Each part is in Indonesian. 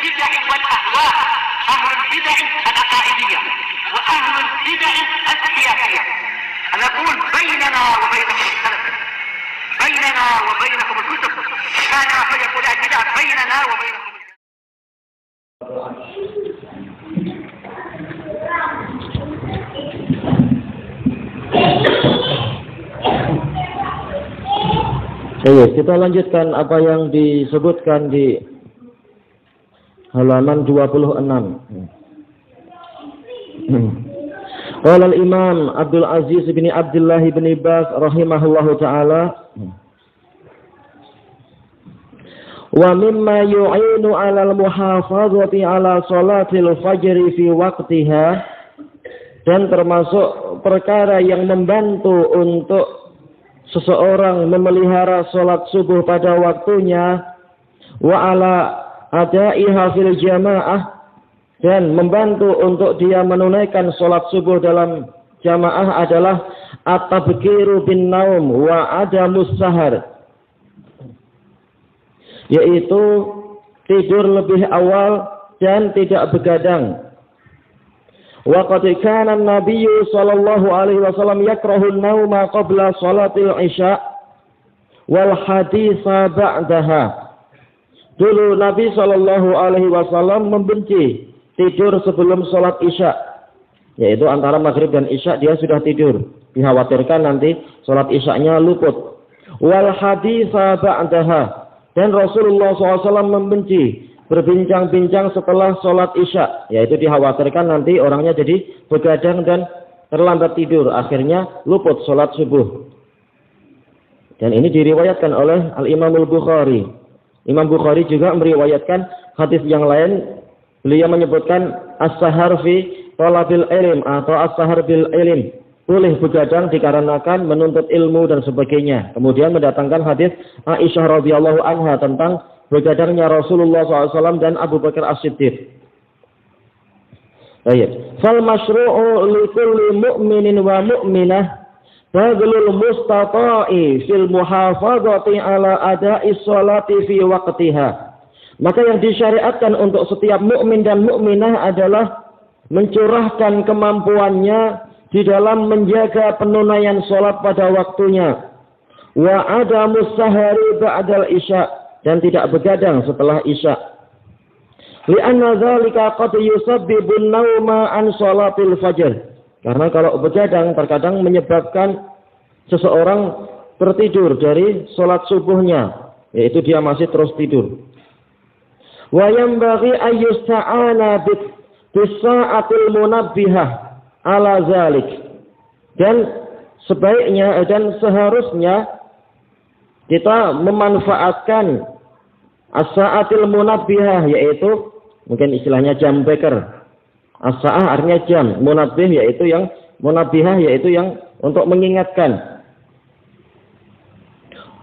البدع والأهواء، أهل البدع العقائدية وأهل البدع السياسية. أنا أقول بيننا وبينكم السلف، بيننا وبينكم الكتب، كان فيقول البدع بيننا وبينكم. Kita lanjutkan apa yang disebutkan di halaman 26. Qala al-Imam Abdul Aziz bin Abdullah bin Baz rahimahullahu taala, wa mimma yu'inu 'ala al-muhafazati 'ala salatil fajr fi waqtiha, dan termasuk perkara yang membantu untuk seseorang memelihara salat subuh pada waktunya, wa ala adaiha fil jamaah, dan membantu untuk dia menunaikan salat subuh dalam jamaah adalah at-tabkiru bin naum wa adamus sahar, yaitu tidur lebih awal dan tidak begadang. Wa qad kana an-nabiy sallallahu alaihi wasallam yakrahu an-nauma qabla salatil isya wal haditsa ba'daha. Dulu Nabi sallallahu alaihi wasallam membenci tidur sebelum salat isya, yaitu antara maghrib dan isya dia sudah tidur, dikhawatirkan nanti salat isyanya luput. Wal haditsa ba'daha, dan Rasulullah SAW membenci berbincang-bincang setelah sholat isya, yaitu dikhawatirkan nanti orangnya jadi begadang dan terlambat tidur, akhirnya luput sholat subuh. Dan ini diriwayatkan oleh Al-Imam Al-Bukhari. Imam Bukhari juga meriwayatkan hadis yang lain. Beliau menyebutkan as-sahar fi talabil ilm atau as-sahar bil ilm, boleh begadang dikarenakan menuntut ilmu dan sebagainya. Kemudian mendatangkan hadis Aisyah radhiyallahu anha tentang begadangnya Rasulullah SAW dan Abu Bakar As-Siddiq. Baik. Fal masyru'u li kulli mu'minin wa mu'minah badlul mustata'i fil muhafazati ala ada'i sholati fi waqtiha. Maka yang disyariatkan untuk setiap mukmin dan mukminah adalah mencurahkan kemampuannya di dalam menjaga penunaian salat pada waktunya. Wa adamus sahari ba'dal isya, dan tidak begadang setelah isya. Li'anna dzalika qad yusabbibun nauma an shalatil fajr. Karena kalau begadang terkadang menyebabkan seseorang tertidur dari salat subuhnya, yaitu dia masih terus tidur. Wa yanbaghi ayyusta'ana bis-sa'atil munabbihah ala dzalik. Dan sebaiknya dan seharusnya kita memanfaatkan as-sa'atil munabbihah, yaitu mungkin istilahnya jam beker. As-sa'ah artinya jam, munabbih yaitu yang munabbihah yaitu yang untuk mengingatkan.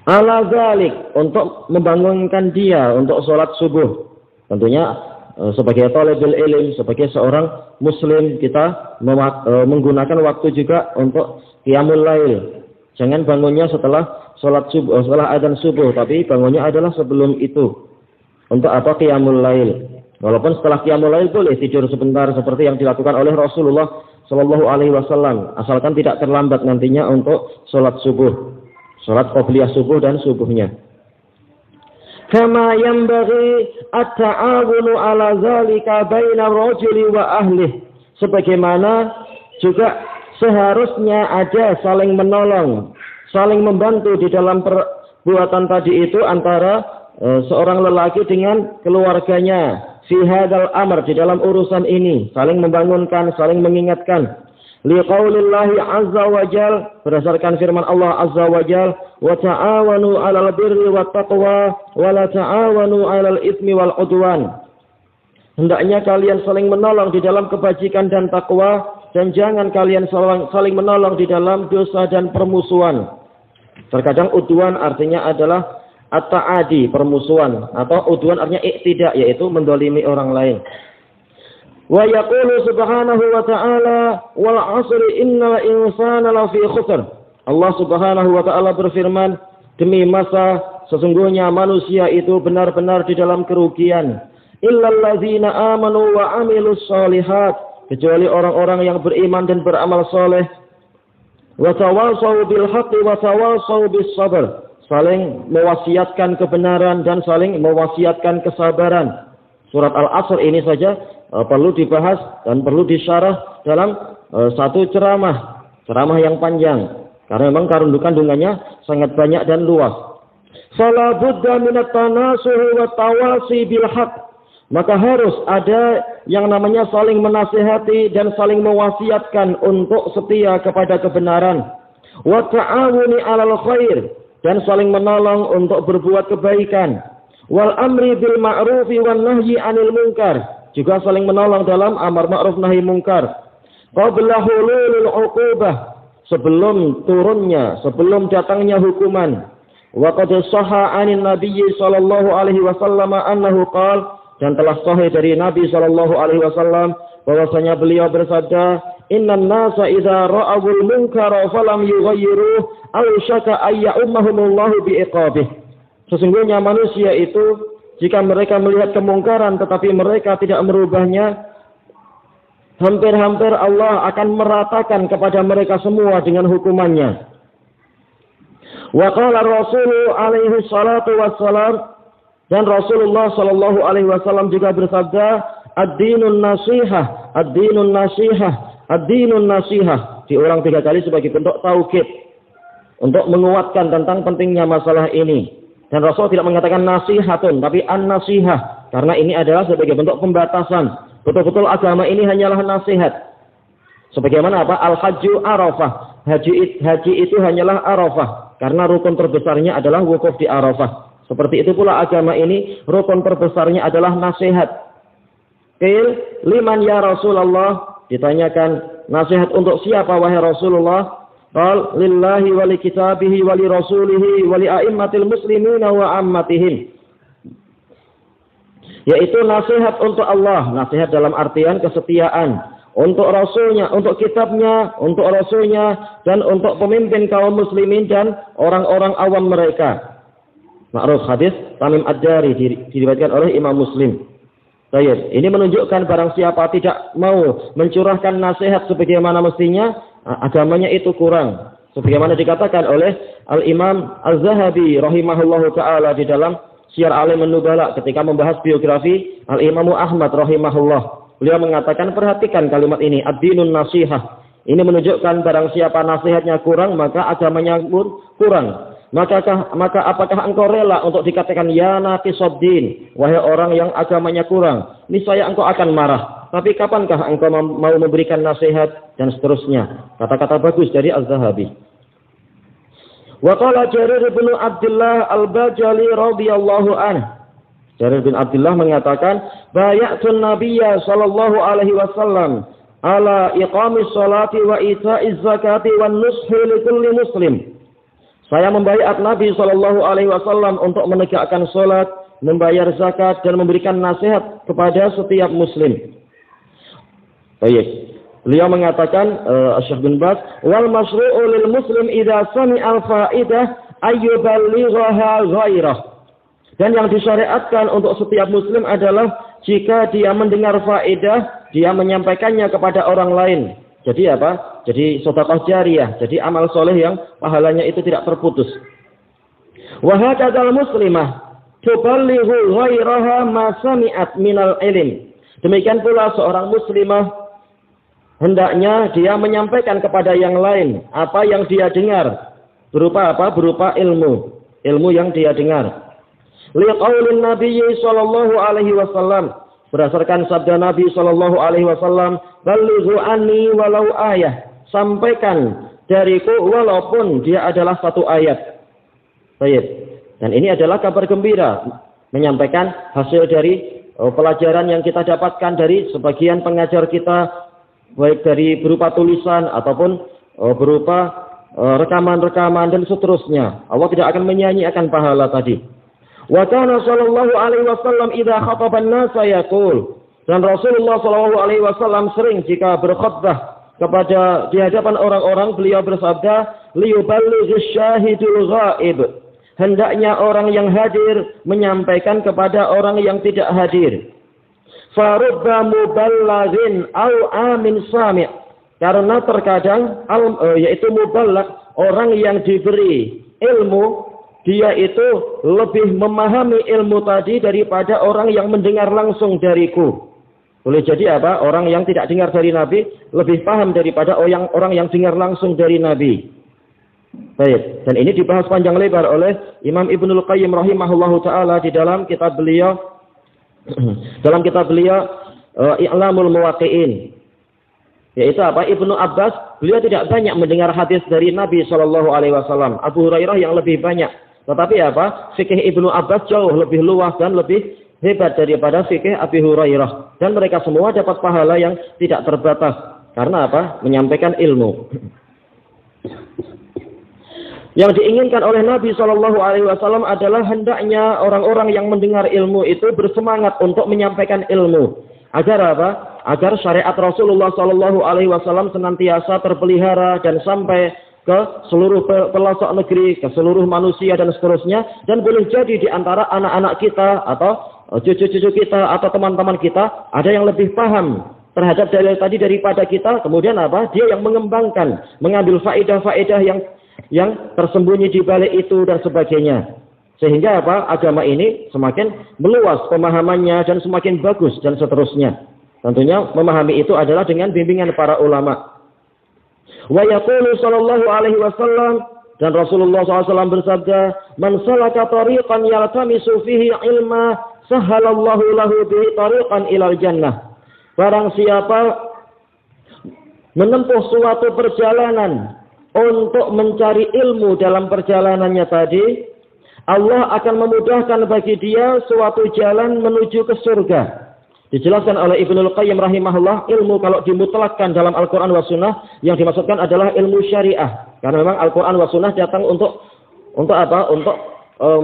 Ala zalik, untuk membangunkan dia untuk sholat subuh. Tentunya sebagai talibul ilm, sebagai seorang muslim, kita menggunakan waktu juga untuk qiyamul lail. Jangan bangunnya setelah sholat subuh, setelah adzan subuh, tapi bangunnya adalah sebelum itu. Untuk apa? Qiyamul lail. Walaupun setelah qiyamul lail boleh tidur sebentar seperti yang dilakukan oleh Rasulullah Shallallahu Alaihi Wasallam, asalkan tidak terlambat nantinya untuk sholat subuh, sholat qobliyah subuh dan subuhnya. Kama yanbaghi at-ta'awunu ala zalika baina rajuli wa ahlih, sebagaimana juga seharusnya ada saling menolong, saling membantu di dalam perbuatan tadi itu antara seorang lelaki dengan keluarganya. Fi hadzal amr, di dalam urusan ini, saling membangunkan, saling mengingatkan. Liqaulillahi azza wa jal, berdasarkan firman Allah azza wa jal, wa ta'awanu 'alal birri wat taqwa wa la ta'awanu 'alal itsmi wal 'udwan. Hendaknya kalian saling menolong di dalam kebajikan dan takwa, dan jangan kalian saling menolong di dalam dosa dan permusuhan. Terkadang udwan artinya adalah at-ta'adi, permusuhan, atau udwan artinya i'tida, yaitu mendolimi orang lain. Wa yaqulu subhanahu wa ta'ala wal 'asri innal insana lafi khusr. Allah subhanahu wa ta'ala berfirman, demi masa sesungguhnya manusia itu benar-benar di dalam kerugian. illal ladzina amanu wa amilus sholihat, kecuali orang-orang yang beriman dan beramal soleh. Wa tawassaw bil haqqi wa tawassaw bis sabr, saling mewasiatkan kebenaran dan saling mewasiatkan kesabaran. Surat Al-Asr ini saja perlu dibahas dan perlu disyarah dalam satu ceramah yang panjang, karena memang kandungannya sangat banyak dan luas. Fala budda minat tanasuhi wa tawasi bil haqq, maka harus ada yang namanya saling menasihati dan saling mewasiatkan untuk setia kepada kebenaran. Wa ta'awuni 'alal khair, dan saling menolong untuk berbuat kebaikan. Wal amri bil ma'rufi wan nahyi 'anil munkar, juga saling menolong dalam amar ma'ruf nahi munkar. Qabla hululil 'uqubah, sebelum datangnya hukuman. Wa qad shahha 'anin nabiyyi sallallahu alaihi wasallam annahu qala, dan telah sahih dari Nabi sallallahu alaihi wasallam bahwasanya beliau bersabda, innan nasa idza ra'awul munkara falam yughayyiruh aw syaka ay ya'ummahumullahu bi'iqabih. Sesungguhnya manusia itu jika mereka melihat kemungkaran tetapi mereka tidak merubahnya, hampir-hampir Allah akan meratakan kepada mereka semua dengan hukumannya. Wa qala Rasul alaihi salatu wassalam, dan Rasulullah sallallahu alaihi wasallam juga bersabda, ad-dinun nasihah, ad-dinun nasihah, ad-dinun nasihah, diulang 3 kali sebagai bentuk taukid untuk menguatkan tentang pentingnya masalah ini. Dan Rasul tidak mengatakan nasihatun, tapi an-nasihah, karena ini adalah sebagai bentuk pembatasan. Betul-betul agama ini hanyalah nasihat. Sebagaimana apa? Al-hajju arafah. Haji itu hanyalah arafah, karena rukun terbesarnya adalah wukuf di arafah. Seperti itu pula agama ini, rukun terbesarnya adalah nasihat. Qil liman ya Rasulullah, ditanyakan nasihat untuk siapa wahai Rasulullah? Qal lillahi wa li kitabihi wa li rasulihi wa li a'immatil muslimina wa ammatihim. Yaitu nasihat untuk Allah, nasihat dalam artian kesetiaan, untuk rasulnya, untuk kitabnya, untuk rasulnya, dan untuk pemimpin kaum muslimin dan orang-orang awam mereka. Ma'ruf hadis Tamim Ad-Dari, diriwayatkan oleh Imam Muslim. Baik, ini menunjukkan barang siapa tidak mau mencurahkan nasihat sebagaimana mestinya, agamanya itu kurang. Sebagaimana dikatakan oleh Al-Imam Az-Zahabi rahimahullahu ta'ala di dalam Syiar A'lam an-Nubala ketika membahas biografi Al-Imam Ahmad rahimahullah. Beliau mengatakan, perhatikan kalimat ini, ad-dinun nasihah. Ini menunjukkan barang siapa nasihatnya kurang, maka agamanya pun kurang. Maka apakah engkau rela untuk dikatakan ya naqisaddin, wahai orang yang agamanya kurang? Niscaya engkau akan marah. Tapi kapankah engkau mau memberikan nasihat dan seterusnya? Kata-kata bagus dari Az-Zahabi. Wa qala Jarir bin Abdullah Al-Bajali radhiyallahu anhu. Jarir bin Abdullah mengatakan, bay'atun nabiyya sallallahu alaihi wasallam ala iqamis salati wa ita'iz zakati wan nushi li kulli muslim. Saya membaiat Nabi sallallahu alaihi wasallam untuk menegakkan salat, membayar zakat dan memberikan nasihat kepada setiap muslim. Baik. Beliau mengatakan, Syekh bin Baz, wal masyru'u lil muslim idza sami'al fa'idah ayyuballighaha ghairah. Dan yang disyariatkan untuk setiap muslim adalah jika dia mendengar faedah, dia menyampaikannya kepada orang lain. Jadi apa? Jadi sedekah jariyah, jadi amal soleh yang pahalanya itu tidak terputus. Wa hakadzal muslimah tuballighu ghairaha ma sami'at minal ilm. Demikian pula seorang muslimah hendaknya dia menyampaikan kepada yang lain apa yang dia dengar. Berupa apa? Berupa ilmu yang dia dengar. Liqaulin nabiyyi sallallahu alaihi wasallam, berdasarkan sabda Nabi sallallahu alaihi wasallam, balighu anni walau ayah, sampaikan dariku walaupun dia adalah satu ayat. Baik. Dan ini adalah kabar gembira, menyampaikan hasil dari pelajaran yang kita dapatkan dari sebagian pengajar kita, baik dari berupa tulisan ataupun berupa rekaman-rekaman dan seterusnya. Allah tidak akan menyanyiakan pahala tadi. Wa kana sallallahu alaihi wasallam idza khataba an-nasa yaqul, dan Rasulullah sallallahu alaihi wasallam sering jika berkhutbah kepada di hadapan orang-orang beliau bersabda, liyuballighish syahidul ghaib, hendaknya orang yang hadir menyampaikan kepada orang yang tidak hadir. farubba muballighin au amin sami'. Karena terkadang yaitu muballigh, orang yang diberi ilmu, dia itu lebih memahami ilmu tadi daripada orang yang mendengar langsung dariku. Boleh jadi apa? Orang yang tidak dengar dari Nabi lebih paham daripada orang yang dengar langsung dari Nabi. Baik, dan ini dibahas panjang lebar oleh Imam Ibnul Qayyim rahimahullahu taala di dalam kitab beliau I'lamul Muwaqqi'in. Yaitu apa? Ibnu Abbas, beliau tidak banyak mendengar hadis dari Nabi sallallahu alaihi wasallam. Abu Hurairah yang lebih banyak. Tetapi apa? Fikih Ibnu Abbas jauh lebih luas dan lebih hebat daripada fikih Abi Hurairah, dan mereka semua dapat pahala yang tidak terbatas karena apa? Menyampaikan ilmu. Yang diinginkan oleh Nabi Shallallahu Alaihi Wasallam adalah hendaknya orang-orang yang mendengar ilmu itu bersemangat untuk menyampaikan ilmu. Agar apa? Agar syariat Rasulullah Shallallahu Alaihi Wasallam senantiasa terpelihara dan sampai ke seluruh pelosok negeri, ke seluruh manusia dan seterusnya, dan boleh jadi di antara anak-anak kita atau cucu-cucu kita atau teman-teman kita ada yang lebih paham terhadap dalil tadi daripada kita, kemudian apa? Dia yang mengembangkan, mengambil faedah-faedah yang tersembunyi di balik itu dan sebagainya. Sehingga apa? Agama ini semakin meluas pemahamannya dan semakin bagus dan seterusnya. Tentunya memahami itu adalah dengan bimbingan para ulama. Wa yaqulu sallallahu alaihi wasallam, dan Rasulullah SAW bersabda, "Man salaka tariqan yaltamisu fihi ilma, sahhalallahu lahu bihi tariqan ilal jannah." Barang siapa menempuh suatu perjalanan untuk mencari ilmu dalam perjalanannya tadi, Allah akan memudahkan bagi dia suatu jalan menuju ke surga. Dijelaskan oleh Ibnul Qayyim rahimahullah, ilmu kalau dimutlakkan dalam Al-Quran wa Sunnah, yang dimaksudkan adalah ilmu syariah. Karena memang Al-Quran wa Sunnah datang untuk apa? Untuk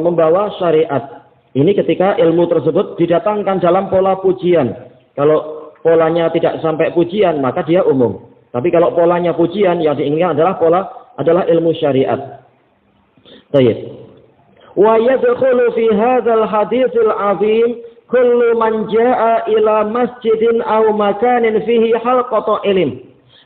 membawa syariat. Ini ketika ilmu tersebut didatangkan dalam pola pujian. Kalau polanya tidak sampai pujian, maka dia umum. Tapi kalau polanya pujian, yang diinginkan adalah ilmu syariat. Baik. Wa yadkhulu fi hadzal haditsil 'azim kullu man jaa'a ila masjidin aw makanin fihi halqatu ilm.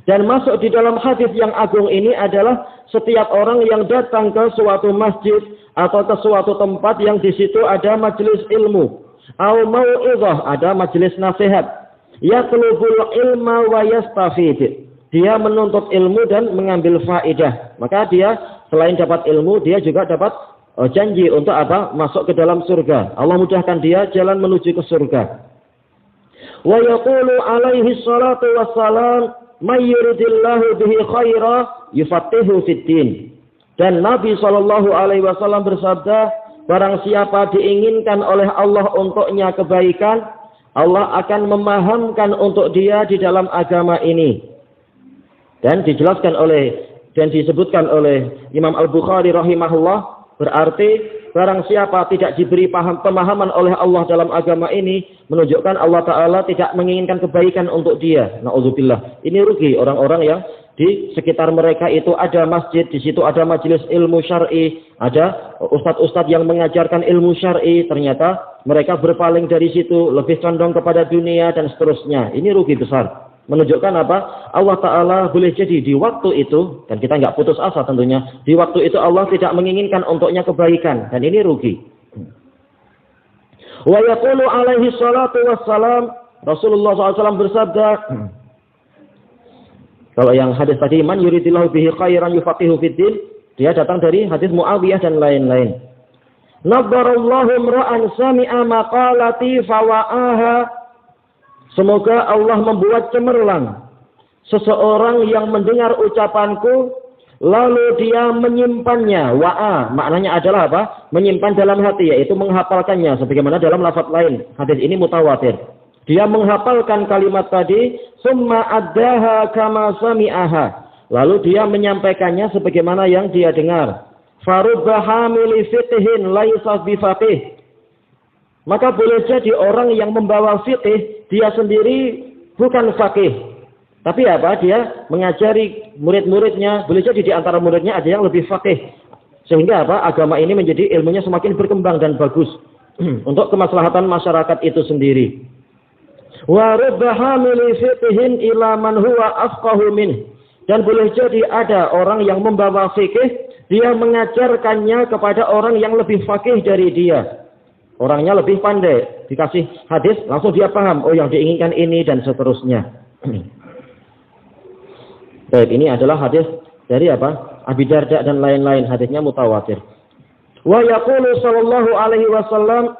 Dan masuk di dalam hadis yang agung ini adalah setiap orang yang datang ke suatu masjid atau ke suatu tempat yang di situ ada majelis ilmu, aw mau'izah, ada majelis nasihat, yatlubul ilma wa yastafid. Dia menuntut ilmu dan mengambil faedah. Maka dia selain dapat ilmu, dia juga dapat janji untuk apa? Masuk ke dalam surga. Allah mudahkan dia jalan menuju ke surga. Wa yaqulu alaihi salatu wassalam, may yuridillahu bihi khaira yufattihu fid din. Dan Nabi sallallahu alaihi wasallam bersabda, barang siapa diinginkan oleh Allah untuknya kebaikan, Allah akan memahamkan untuk dia di dalam agama ini. Dan dijelaskan dan disebutkan oleh Imam Al-Bukhari rahimahullah, berarti barang siapa tidak diberi pemahaman oleh Allah dalam agama ini, menunjukkan Allah Ta'ala tidak menginginkan kebaikan untuk dia. Na'udzubillah. Ini rugi orang-orang yang di sekitar mereka itu ada masjid, di situ ada majelis ilmu syar'i, ada ustadz-ustadz yang mengajarkan ilmu syar'i, ternyata mereka berpaling dari situ, lebih condong kepada dunia dan seterusnya. Ini rugi besar. Menunjukkan apa? Allah Ta'ala boleh jadi di waktu itu, dan kita nggak putus asa tentunya, di waktu itu Allah tidak menginginkan untuknya kebaikan, dan ini rugi. Wa yaqulu alaihi salatu wassalam, Rasulullah SAW bersabda, kalau yang hadis tadi, man yuridillahu bihi khairan yufaqihu fid din, dia datang dari hadis Muawiyah dan lain-lain. Nadbarallahu imra'an sami'a maqalati fawa'aha. Semoga Allah membuat cemerlang seseorang yang mendengar ucapanku, lalu dia menyimpannya. Wa'a, maknanya adalah apa? Menyimpan dalam hati, yaitu menghafalkannya. Sebagaimana dalam lafaz lain, hadis ini mutawatir. Dia menghafalkan kalimat tadi, summa addaha kama sami'aha. Lalu dia menyampaikannya sebagaimana yang dia dengar. Farubba hamili fiqhin laisa bifaqih. Maka boleh jadi orang yang membawa fiqih, dia sendiri bukan faqih. Tapi apa? Dia mengajari murid-muridnya, boleh jadi di antara muridnya ada yang lebih faqih. Sehingga apa? Agama ini menjadi ilmunya semakin berkembang dan bagus untuk kemaslahatan masyarakat itu sendiri. Wa rubba hamili fiqhin ila man huwa afqahu min. Dan boleh jadi ada orang yang membawa fikih, dia mengajarkannya kepada orang yang lebih fakih dari dia. Orangnya lebih pandai, dikasih hadis langsung dia paham, oh yang diinginkan ini dan seterusnya. Baik, ini adalah hadis dari apa? Abi Darda dan lain-lain, hadisnya mutawatir. Wa yaqulu sallallahu alaihi wasallam,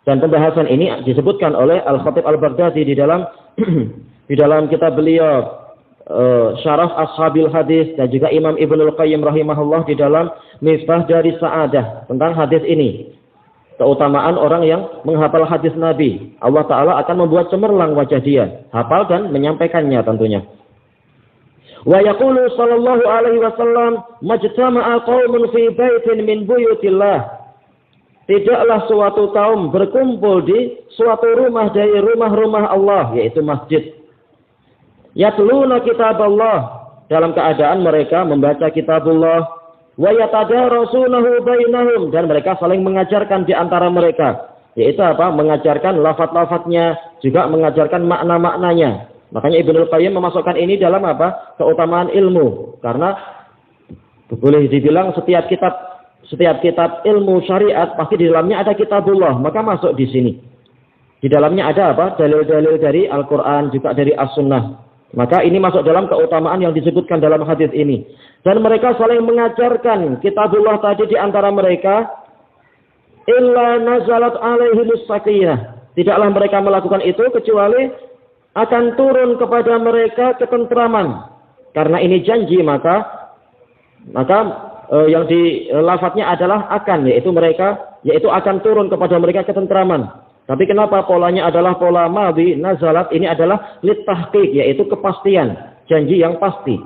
dan pembahasan ini disebutkan oleh Al-Khatib Al-Baghdadi di dalam kitab beliau Syaraf Ashabil Hadis, dan juga Imam Ibnul Qayyim rahimahullah di dalam Misbah dari Sa'adah tentang hadis ini. Keutamaan orang yang menghafal hadis Nabi. Allah Ta'ala akan membuat cemerlang wajah dia. Hafal dan menyampaikannya tentunya. Wa yaqulu sallallahu alaihi wasallam, majtama'a qaumun fi baitin min buyutillah. Tidaklah suatu kaum berkumpul di suatu rumah dari rumah-rumah Allah, yaitu masjid. Yatluna kitab Allah, dalam keadaan mereka membaca kitabullah. Wa yatadarasunahu bainahum, dan mereka saling mengajarkan di antara mereka, yaitu apa? Mengajarkan lafaz-lafaznya, juga mengajarkan makna-maknanya. Makanya Ibnul Qayyim memasukkan ini dalam apa? Keutamaan ilmu, karena boleh dibilang setiap kitab ilmu syariat pasti di dalamnya ada kitabullah, maka masuk di sini. Di dalamnya ada apa? Dalil-dalil dari Al-Qur'an, juga dari As-Sunnah. Maka ini masuk dalam keutamaan yang disebutkan dalam hadis ini. Dan mereka saling mengajarkan kitabullah tadi di antara mereka. Illa nazalat alaihimus sakinah. Tidaklah mereka melakukan itu kecuali akan turun kepada mereka ketentraman. Karena ini janji, maka yang di lafadznya adalah akan, yaitu akan turun kepada mereka ketentraman. Tapi kenapa polanya adalah pola madhi, nazalat, ini adalah litahqiq, yaitu kepastian, janji yang pasti.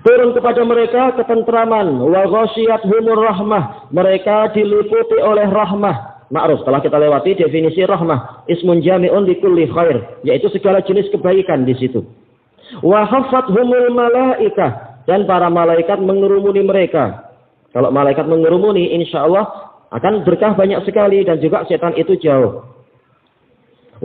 Turun kepada mereka ketentraman, wa ghasyiyatuhumur rahmah, mereka diliputi oleh rahmah. Ma'ruf, setelah kita lewati definisi rahmah, ismun jami'un likulli khair, yaitu segala jenis kebaikan di situ. Wa haffathumul malaikah, dan para malaikat mengerumuni mereka. Kalau malaikat mengerumuni, insyaallah akan berkah banyak sekali, dan juga setan itu jauh.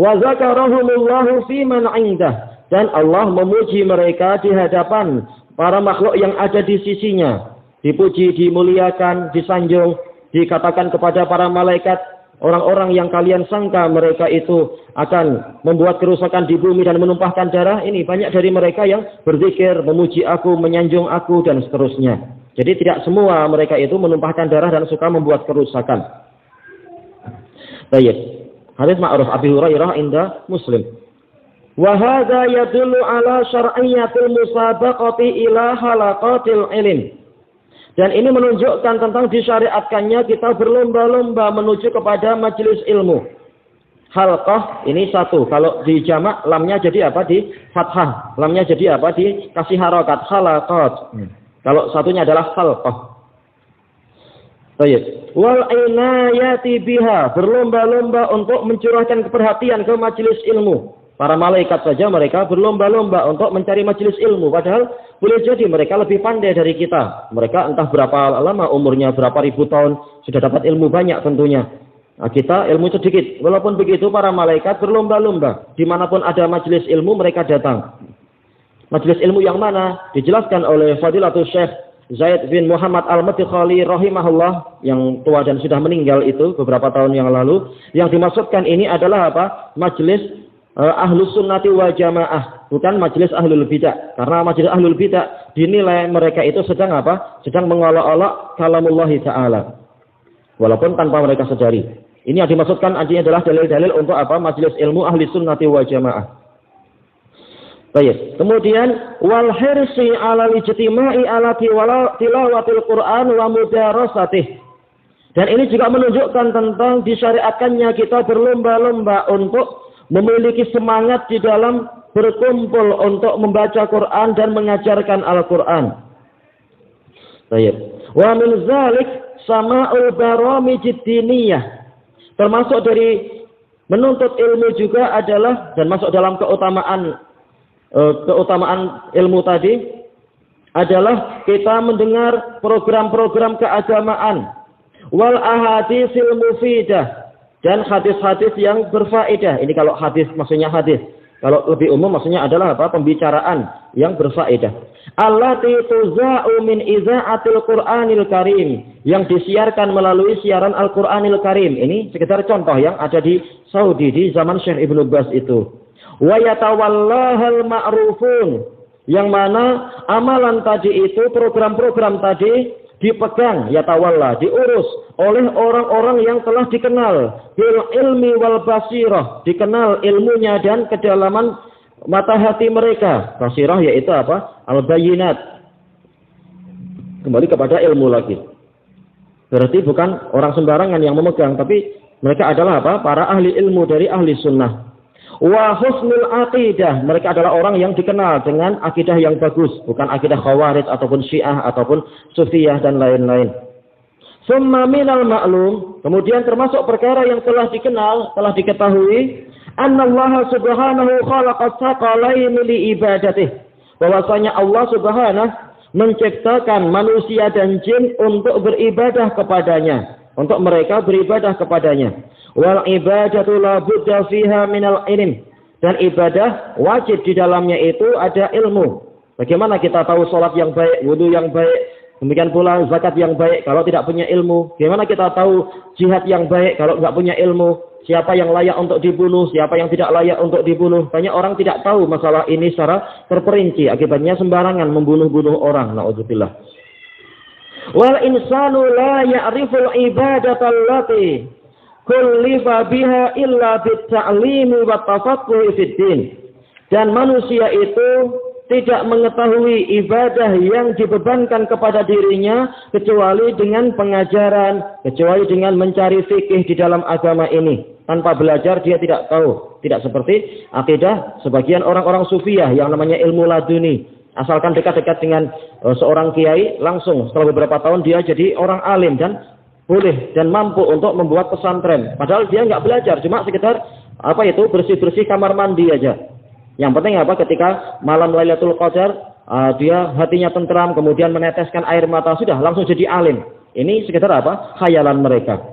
Wa zakarahumullahu fi man 'indah, dan Allah memuji mereka di hadapan para makhluk yang ada di sisinya. Dipuji, dimuliakan, disanjung, dikatakan kepada para malaikat, orang-orang yang kalian sangka mereka itu akan membuat kerusakan di bumi dan menumpahkan darah, ini banyak dari mereka yang berzikir, memuji aku, menyanjung aku, dan seterusnya. Jadi tidak semua mereka itu menumpahkan darah dan suka membuat kerusakan. Baik. Hadis ma'ruf Abi Hurairah inda Muslim. Wa hadza yadullu ala syar'iyyatil musabaqati ila halaqatil ilm. Dan ini menunjukkan tentang disyariatkannya kita berlomba-lomba menuju kepada majelis ilmu. Halqah ini satu. Kalau di jamak lamnya jadi apa? Di fathah. Lamnya jadi apa? Dikasih harakat. Halaqat. Kalau satunya adalah halqah. Baik. Wal inayati biha, berlomba-lomba untuk mencurahkan perhatian ke majelis ilmu. Para malaikat saja mereka berlomba-lomba untuk mencari majelis ilmu, padahal boleh jadi mereka lebih pandai dari kita. Mereka entah berapa lama umurnya, berapa ribu tahun, sudah dapat ilmu banyak tentunya. Nah, kita ilmu sedikit. Walaupun begitu para malaikat berlomba-lomba. Dimanapun ada majelis ilmu mereka datang. Majelis ilmu yang mana? Dijelaskan oleh Fadilatul Syekh Zaid bin Muhammad Al-Madkhali rahimahullah, yang tua dan sudah meninggal itu beberapa tahun yang lalu. Yang dimaksudkan ini adalah apa? Majelis Ahlus Sunnati wal Jamaah, bukan majelis Ahlul Bidah. Karena majelis Ahlul Bidah dinilai mereka itu sedang apa? Sedang mengolok-olok kalamullah Ta'ala. Walaupun tanpa mereka sadari. Ini yang dimaksudkan artinya adalah dalil-dalil untuk apa? Majelis ilmu Ahli Sunnati wal Jamaah. Baik. Kemudian wal hirsi 'ala ijtima'i 'ala tilawatil Qur'an wa mudarasatih. Dan ini juga menunjukkan tentang disyariatkannya kita berlomba-lomba untuk memiliki semangat di dalam berkumpul untuk membaca Quran dan mengajarkan Al-Quran. Baik. Wa min zalik sama'ul baramijid diniyah. Termasuk dari menuntut ilmu juga adalah, dan masuk dalam keutamaan ilmu tadi adalah kita mendengar program-program keagamaan wal ahadisil mufidah, dan hadis-hadis yang berfaedah. Ini kalau hadis maksudnya hadis. Kalau lebih umum maksudnya adalah apa? Pembicaraan yang berfaedah. Allati tuza'u min iza'atil Qur'anil Karim, yang disiarkan melalui siaran Al-Qur'anil Karim. Ini sekedar contoh yang ada di Saudi di zaman Syekh Ibnu Baz itu. Wa yatawallahal ma'rufun, yang mana amalan tadi itu, program-program tadi dipegang, yatawalla, diurus oleh orang-orang yang telah dikenal bil ilmi wal basirah, dikenal ilmunya dan kedalaman mata hati mereka. Basirah yaitu apa? Al-bayinat. Kembali kepada ilmu lagi. Berarti bukan orang sembarangan yang memegang, tapi mereka adalah apa? Para ahli ilmu dari ahli sunnah. Wa husnul aqidah, mereka adalah orang yang dikenal dengan akidah yang bagus, bukan akidah Khawarij ataupun Syiah ataupun Sufiyah dan lain-lain. Summa minal ma'lum, kemudian termasuk perkara yang telah dikenal, telah diketahui, annallaha subhanahu khalaqa tsaqalaini li ibadatih, bahwasanya Allah Subhanahu menciptakan manusia dan jin untuk beribadah kepadanya, untuk mereka beribadah kepadanya. Wal ibadatu la budda fiha minal ilm, dan ibadah wajib di dalamnya itu ada ilmu. Bagaimana kita tahu salat yang baik, wudu yang baik, demikian pula zakat yang baik kalau tidak punya ilmu? Bagaimana kita tahu jihad yang baik kalau enggak punya ilmu? Siapa yang layak untuk dibunuh, siapa yang tidak layak untuk dibunuh? Banyak orang tidak tahu masalah ini secara terperinci, akibatnya sembarangan membunuh-bunuh orang. Nauzubillah. Wal insanu la ya'riful ibadata allati kullifa biha illa bitta'limi wa tafaqquhi fid din. Dan manusia itu tidak mengetahui ibadah yang dibebankan kepada dirinya kecuali dengan pengajaran, kecuali dengan mencari fikih di dalam agama ini. Tanpa belajar dia tidak tahu. Tidak seperti akidah sebagian orang-orang sufiyah yang namanya ilmu laduni. Asalkan dekat-dekat dengan seorang kiai, langsung setelah beberapa tahun dia jadi orang alim dan boleh dan mampu untuk membuat pesantren. Padahal dia nggak belajar, cuma sekitar apa itu bersih-bersih kamar mandi aja. Yang penting apa? Ketika malam Lailatul Qadar, dia hatinya tentram, kemudian meneteskan air mata, sudah langsung jadi alim. Ini sekitar apa? Khayalan mereka.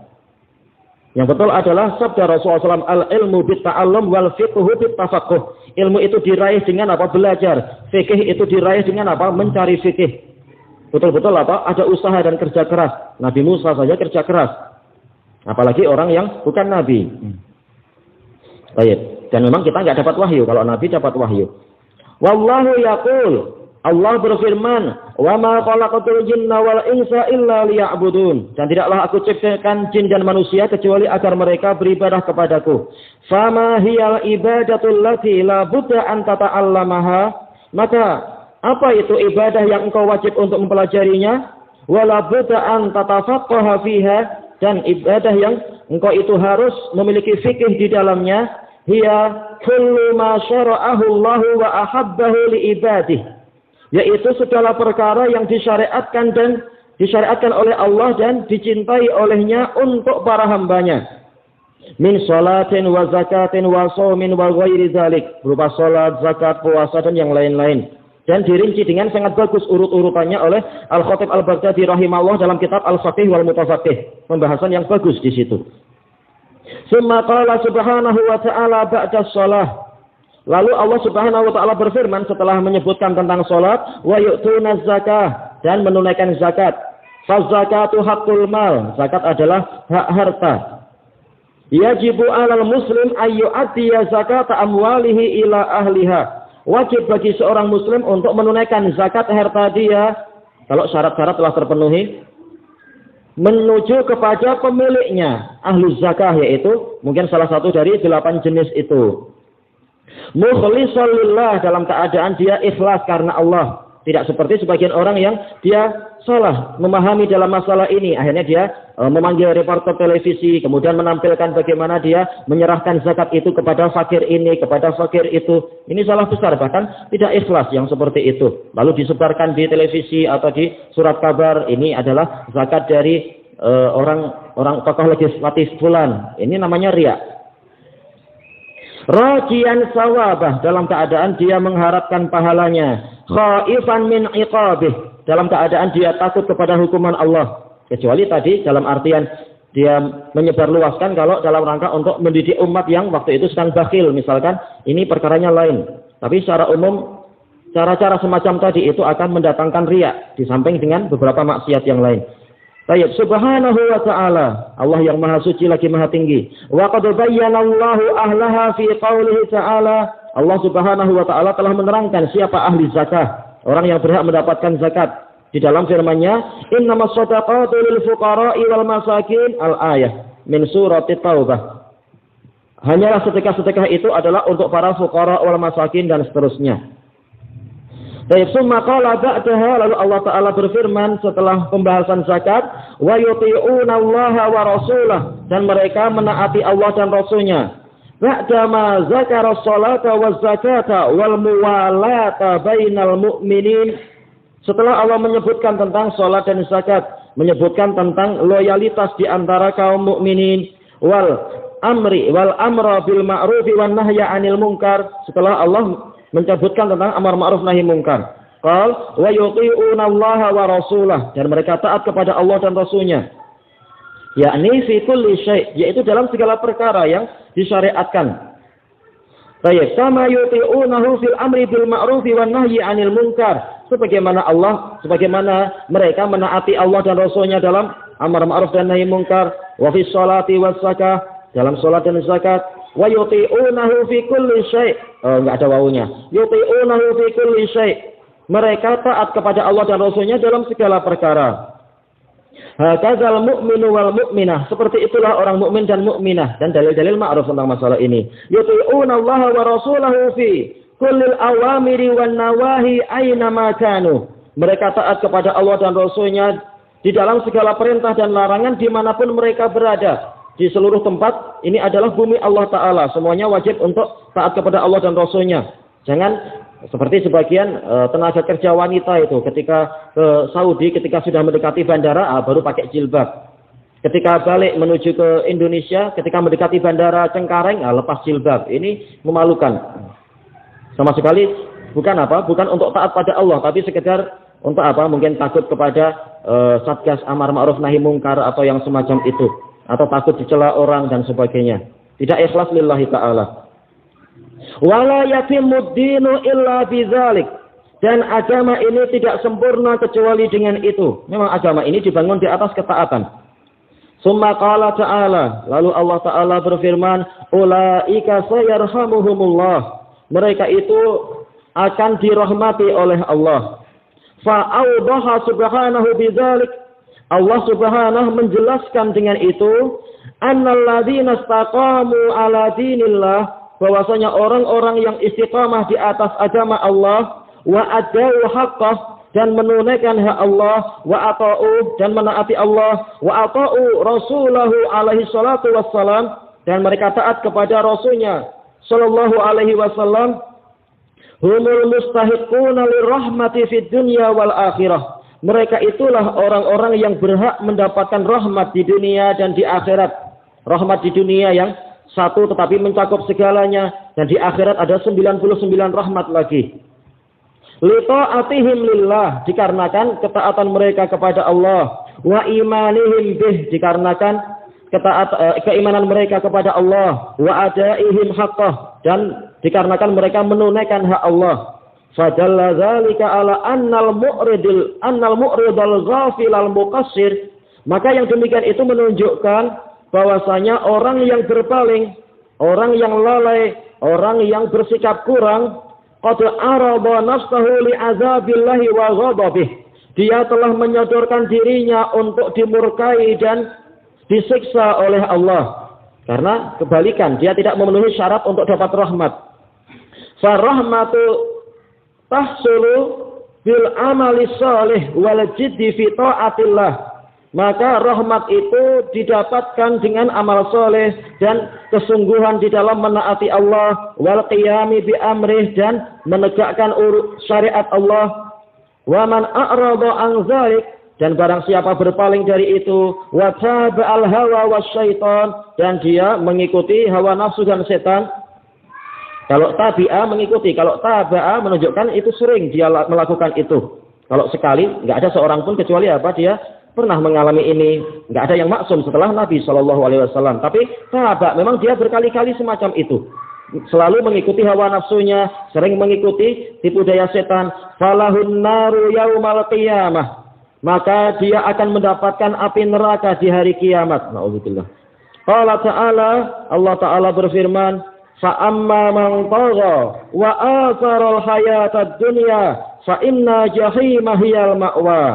Yang betul adalah sabda Rasulullah SAW, al-ilmu bit-ta'allum wal fiqhu bit-tafaqquh. Ilmu itu diraih dengan apa? Belajar. Fikih itu diraih dengan apa? Mencari fikih. Betul-betul apa? Ada usaha dan kerja keras. Nabi Musa saja kerja keras. Apalagi orang yang bukan Nabi. Baik. Dan memang kita nggak dapat wahyu. Kalau Nabi dapat wahyu. Wallahu yaqul. Allah berfirman, "Wa ma khalaqatul jinna wal insa illa liya'budun." Dan tidaklah aku ciptakan jin dan manusia kecuali agar mereka beribadah kepadaku. Fama hiyal ibadatul lati la budda an tata'allamaha. Maka apa itu ibadah yang engkau wajib untuk mempelajarinya? Wala budda an tatafaqqaha fiha, dan ibadah yang engkau itu harus memiliki fikih di dalamnya. Hiya kullu ma syara'ahu Allah wa ahabbahu li ibadihi. Yaitu segala perkara yang disyariatkan dan disyariatkan oleh Allah dan dicintai olehnya untuk para hambanya. Min salatin wa zakatin wa shaumin wa ghairi dzalik, berupa salat, zakat, puasa dan yang lain-lain. Dan dirinci dengan sangat bagus urut-urutannya oleh Al-Khatib Al-Baghdadi rahimahullah dalam kitab Al-Faqih wal Mutafaqih. Pembahasan yang bagus di situ. Summa qala subhanahu wa ta'ala ba'da shalah. Lalu Allah Subhanahu wa taala berfirman setelah menyebutkan tentang salat, wa yu'tunaz zakah, dan menunaikan zakat. Faz-zakatu haqqul mal, zakat adalah hak harta. Yajibu 'alal muslim ay yu'addiya zakata amwalihi ila ahliha. Wajib bagi seorang muslim untuk menunaikan zakat harta dia kalau syarat-syarat telah terpenuhi menuju kepada pemiliknya, ahli zakah, yaitu mungkin salah satu dari 8 jenis itu. Mukhlishan lillah, dalam keadaan dia ikhlas karena Allah. Tidak seperti sebagian orang yang dia salah memahami dalam masalah ini. Akhirnya dia memanggil reporter televisi, kemudian menampilkan bagaimana dia menyerahkan zakat itu kepada fakir ini, kepada fakir itu. Ini salah besar, bahkan tidak ikhlas yang seperti itu. Lalu disebarkan di televisi atau di surat kabar, ini adalah zakat dari orang tokoh legislatif fulan. Ini namanya riya. Rajian sawabah, dalam keadaan dia mengharapkan pahalanya. Khaifan min iqabih, dalam keadaan dia takut kepada hukuman Allah. Kecuali tadi dalam artian dia menyebarluaskan kalau dalam rangka untuk mendidik umat yang waktu itu sedang bakhil misalkan, ini perkaranya lain. Tapi secara umum cara-cara semacam tadi itu akan mendatangkan riya di samping dengan beberapa maksiat yang lain. Baik, subhanahu wa ta'ala, Allah yang maha suci lagi maha tinggi. Wa qad bayyana Allahu ahlaha fi qaulihi ta'ala, Allah subhanahu wa ta'ala telah menerangkan siapa ahli zakah, orang yang berhak mendapatkan zakat. Di dalam firman-Nya, innamas shadaqatu lil fuqara'i wal masakin, al-ayah min surat Taubah. Hanyalah sedekah-sedekah itu adalah untuk para fuqara wal masakin dan seterusnya. Baik, summa qala ba'daha, lalu Allah Ta'ala berfirman setelah pembahasan zakat, wa yuti'una Allaha wa rasulah, dan mereka menaati Allah dan Rasulnya. Ba'da ma zakara sholata wa zakata wal muwalata bainal mu'minin. Setelah Allah menyebutkan tentang sholat dan zakat, menyebutkan tentang loyalitas di antara kaum mukminin, wal amra bil ma'rufi wan nahya 'anil munkar, setelah Allah menyebutkan tentang amar ma'ruf nahi munkar. Qal wa yuti'una Allaha wa rasulah, dan mereka taat kepada Allah dan Rasulnya. Yakni fi kulli syai', yaitu dalam segala perkara yang disyariatkan. Baik, sama yuti'unahu fil amri bil ma'rufi wan nahyi 'anil munkar. Sebagaimana mereka menaati Allah dan Rasulnya dalam amar ma'ruf dan nahi munkar, wa fi sholati was zakah, dalam salat dan zakat, wa yuti'unahu fi kulli syai'. Enggak ada wawunya. Yuti'unahu fi kulli syai'. Mereka taat kepada Allah dan Rasulnya dalam segala perkara. Hakadzal mu'minu wal mu'minah, seperti itulah orang mukmin dan mukminah, dan dalil-dalil ma'ruf tentang masalah ini. Yuti'una Allah wa rasulahu fi kullil awamiri wan nawahi aina ma kanu. Mereka taat kepada Allah dan Rasulnya di dalam segala perintah dan larangan dimanapun mereka berada. Di seluruh tempat, ini adalah bumi Allah Ta'ala. Semuanya wajib untuk taat kepada Allah dan Rasulnya. Jangan seperti sebagian tenaga kerja wanita itu ketika ke Saudi, ketika sudah mendekati bandara, baru pakai jilbab. Ketika balik menuju ke Indonesia, ketika mendekati bandara Cengkareng, lepas jilbab. Ini memalukan. Sama sekali bukan untuk taat pada Allah, tapi sekedar untuk mungkin takut kepada Satgas Amar Ma'ruf Nahi Munkar atau yang semacam itu, atau takut dicela orang dan sebagainya. Tidak ikhlas lillahi ta'ala. Wala yatimud dinu illa bidzalik, dan agama ini tidak sempurna kecuali dengan itu. Memang agama ini dibangun di atas ketaatan. Summa qala ta'ala, lalu Allah Ta'ala berfirman, ulaika sayarhamuhumullah, mereka itu akan dirahmati oleh Allah. Fa'awdaha subhanahu bidzalik, Allah subhanahu menjelaskan dengan itu, annalladzina istaqamu ala dinillah, bahwasanya orang-orang yang istiqamah di atas agama Allah, wa adau haqqah, dan menunaikan hak Allah, wa ata'u, dan menaati Allah, wa ata'u rasulahu alaihi salatu wassalam, dan mereka taat kepada Rasulnya sallallahu alaihi wasallam, humul mustahiquna lirahmati fid dunya wal akhirah. Mereka itulah orang-orang yang berhak mendapatkan rahmat di dunia dan di akhirat. Rahmat di dunia yang satu tetapi mencakup segalanya, dan di akhirat ada 99 rahmat lagi. Li ta'atihim lillah, dikarenakan ketaatan mereka kepada Allah, wa imanihim bih, dikarenakan keimanan mereka kepada Allah, wa adaihim haqqah, dan dikarenakan mereka menunaikan hak Allah. Fadalla dzalika ala annal mu'ridal ghafil al muqassir, maka yang demikian itu menunjukkan bahwasanya orang yang berpaling, orang yang lalai, orang yang bersikap kurang, qad arada nafsahu li azabillahi wa ghadabih, dia telah menyodorkan dirinya untuk dimurkai dan disiksa oleh Allah. Karena kebalikan, dia tidak memenuhi syarat untuk dapat rahmat. Farahmatu tahsulu bil amali shalih wal jiddi fi taatillah. Maka rahmat itu didapatkan dengan amal soleh dan kesungguhan di dalam menaati Allah, wal qiyami bi amrih, dan menegakkan syariat Allah. Wa man a'rada an dzalik, dan barang siapa berpaling dari itu, wa taba'al hawa wasyaitan, dan dia mengikuti hawa nafsu dan setan. Kalau tabi'a mengikuti, kalau taba'a menunjukkan itu sering dia melakukan itu. Kalau sekali, enggak ada seorang pun kecuali dia pernah mengalami ini. Nggak ada yang maksum setelah Nabi Shallallahu Alaihi Wasallam. Tapi sahabat memang dia berkali-kali semacam itu. Selalu mengikuti hawa nafsunya, sering mengikuti tipu daya setan. Falahun naru yaumal qiyamah. Maka dia akan mendapatkan api neraka di hari kiamat. Na'udzubillah. Allah Ta'ala berfirman, فَأَمَّا مَنْ طَغَى وَآثَرَ الْحَيَاةَ الدُّنْيَا فَإِنَّ جَحِيمَ هِيَ الْمَأْوَى.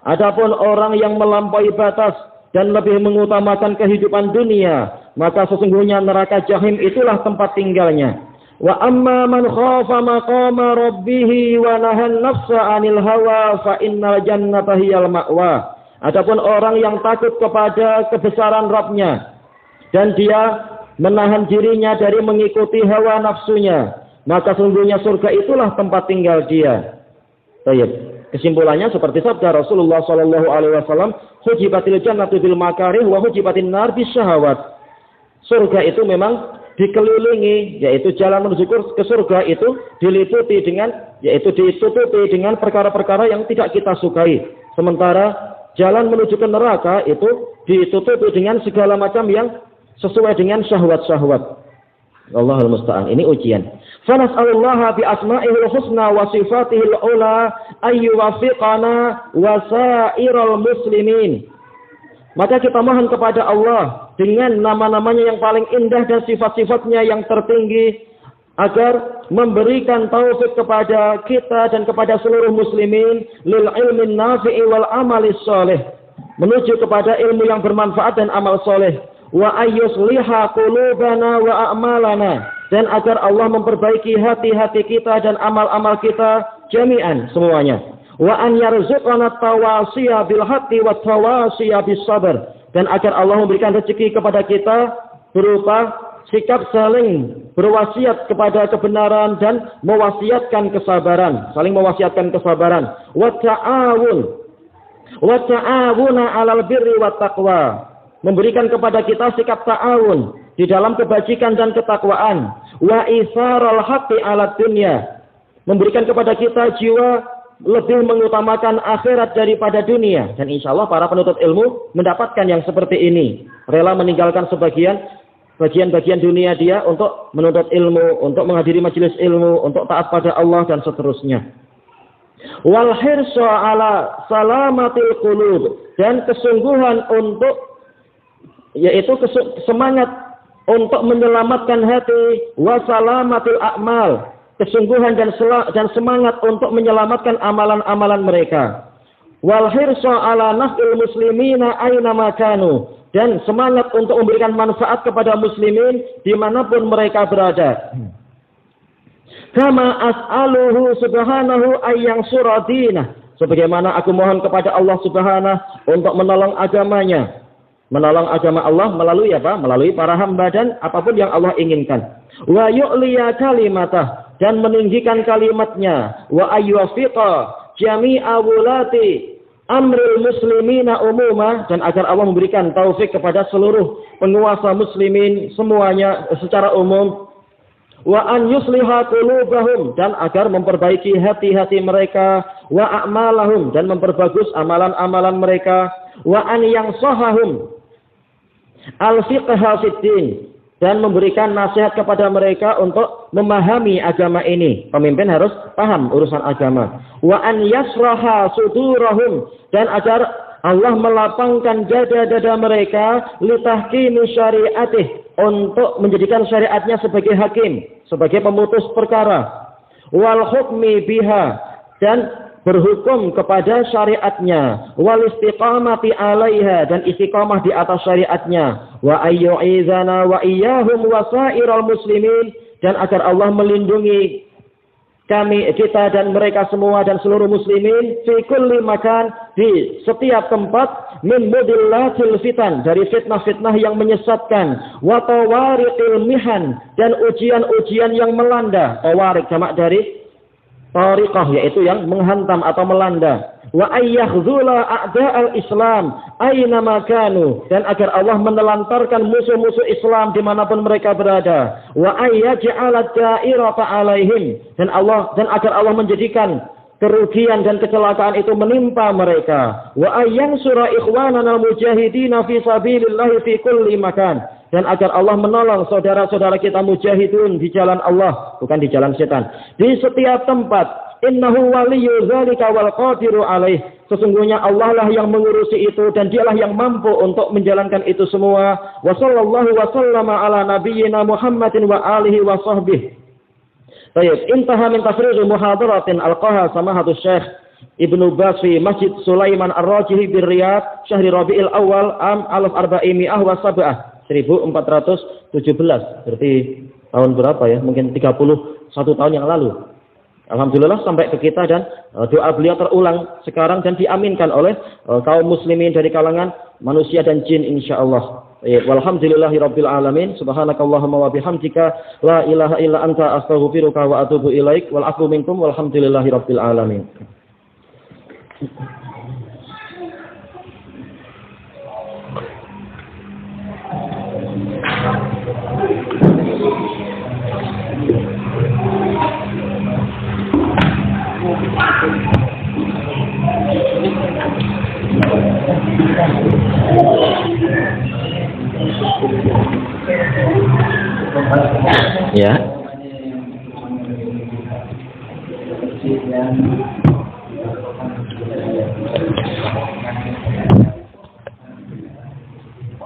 Adapun orang yang melampaui batas dan lebih mengutamakan kehidupan dunia, maka sesungguhnya neraka jahim itulah tempat tinggalnya. Wa amma man khafa maqama rabbih wa nahan nafsa 'anil hawa fa innal jannata hiyal ma'wa. Adapun orang yang takut kepada kebesaran Rabb-nya dan dia menahan dirinya dari mengikuti hawa nafsunya, maka sesungguhnya surga itulah tempat tinggal dia. Baik. Kesimpulannya seperti sabda Rasulullah sallallahu alaihi wasallam, hujibatil jannatu bil makarih wa hujibatin nar bis syahawat. Surga itu memang dikelilingi, yaitu jalan menuju ke surga itu diliputi dengan, yaitu ditutupi dengan perkara-perkara yang tidak kita sukai. Sementara jalan menuju ke neraka itu ditutupi dengan segala macam yang sesuai dengan syahwat-syahwat. Allahul musta'an. Ini ujian. Fanas'alullaha bi asma'ihil husna wa sifatihil ula ayyuwafiqana wa sa'iral muslimin. Maka kita mohon kepada Allah dengan nama-namanya yang paling indah dan sifat-sifatnya yang tertinggi agar memberikan taufik kepada kita dan kepada seluruh muslimin lil ilmin nafi'i wal amalis soleh, menuju kepada ilmu yang bermanfaat dan amal soleh. Wa ayyusliha qulubana wa a'malana, dan agar Allah memperbaiki hati-hati kita dan amal-amal kita jami'an semuanya. Wa an yarzuqana tawasiya bil haqqi wa tawasiya bis sabr, dan agar Allah memberikan rezeki kepada kita berupa sikap saling berwasiat kepada kebenaran dan mewasiatkan kesabaran, saling mewasiatkan kesabaran. Wa ta'awuna 'alal birri wat taqwa, memberikan kepada kita sikap ta'awun di dalam kebajikan dan ketakwaan. Wa isaral haqqi 'alad dunya, memberikan kepada kita jiwa lebih mengutamakan akhirat daripada dunia. Dan insyaallah para penuntut ilmu mendapatkan yang seperti ini, rela meninggalkan bagian-bagian dunia dia untuk menuntut ilmu, untuk menghadiri majelis ilmu, untuk taat pada Allah dan seterusnya. Wal hirsa 'ala salamatil qulub, dan kesungguhan untuk, yaitu semangat untuk menyelamatkan hati, wa salamatil a'mal, kesungguhan dan semangat untuk menyelamatkan amalan-amalan mereka. Wal hirsa 'ala naf'il muslimina aina ma kanu, dan semangat untuk memberikan manfaat kepada muslimin dimanapun mereka berada. Kama as'aluhu subhanahu ayyang suradina, sebagaimana aku mohon kepada Allah subhanahu untuk menolong agamanya. Menolong agama Allah melalui apa? Melalui para hamba dan apapun yang Allah inginkan. Wa yu'liya kalimatah, dan meninggikan kalimatnya. Wa ayyufiqa jami'a wulati amril muslimina umumah, dan agar Allah memberikan taufik kepada seluruh penguasa muslimin semuanya secara umum. Wa an yusliha qulubahum, dan agar memperbaiki hati-hati mereka. Wa a'malahum, dan memperbagus amalan-amalan mereka. Wa an yansahahum al-fiqha fid-din, dan memberikan nasihat kepada mereka untuk memahami agama ini. Pemimpin harus paham urusan agama. Wa an yasraha sudurahum, dan agar Allah melapangkan dada-dada mereka litahkimi syariatih, untuk menjadikan syariatnya sebagai hakim, sebagai pemutus perkara. Wal hukmi biha, dan berhukum kepada syariatnya. Wal istiqamati 'alaiha, dan istiqamah di atas syariatnya. Wa ayyu'izana wa iyyahum wasairal muslimin, dan agar Allah melindungi kita dan mereka semua dan seluruh muslimin fi kulli makan, di setiap tempat, min mudillatil fitan, dari fitnah-fitnah yang menyesatkan, wa tawariqil mihan, dan ujian-ujian yang melanda. Tawarik jamak dari tariqah, yaitu yang menghantam atau melanda. Wa ayyahzula a'da'al Islam aina ma kanu, dan agar Allah menelantarkan musuh-musuh Islam dimanapun mereka berada. Wa ayyaj'ala da'irata 'alaihim, dan agar Allah menjadikan kerugian dan kecelakaan itu menimpa mereka. Wa ayyansura ikhwanana al-mujahidina fi sabilillah fi kulli makan. Dan agar Allah menolong saudara-saudara kita mujahidun di jalan Allah, bukan di jalan setan, di setiap tempat. Innahu waliyyu dzalika wal qadiru alaih. Sesungguhnya Allah lah yang mengurusi itu dan dialah yang mampu untuk menjalankan itu semua. Wa sallallahu wa sallama ala nabiyyina Muhammadin wa alihi wa sahbihi. Baik, intaha min tafriq muhadaratin alqaha samahatus Syekh Ibnu Baz fi Masjid Sulaiman Ar-Rajihi bir Riyadh syahri Rabiul Awal am 1407 berarti tahun berapa ya? Mungkin 31 tahun yang lalu. Alhamdulillah sampai ke kita dan doa beliau terulang sekarang dan diaminkan oleh kaum muslimin dari kalangan manusia dan jin insyaallah. Walhamdulillahirabbil alamin. Subhanakallahumma wa bihamdika la ilaha illa anta astaghfiruka wa atubu ilaik. Wal afu minkum walhamdulillahirabbil alamin. Ya.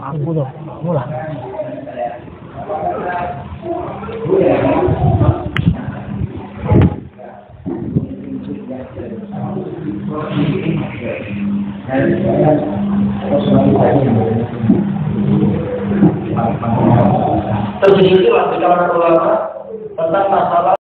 Aku dah, mula. Terjadi di kalangan ulama tentang masalah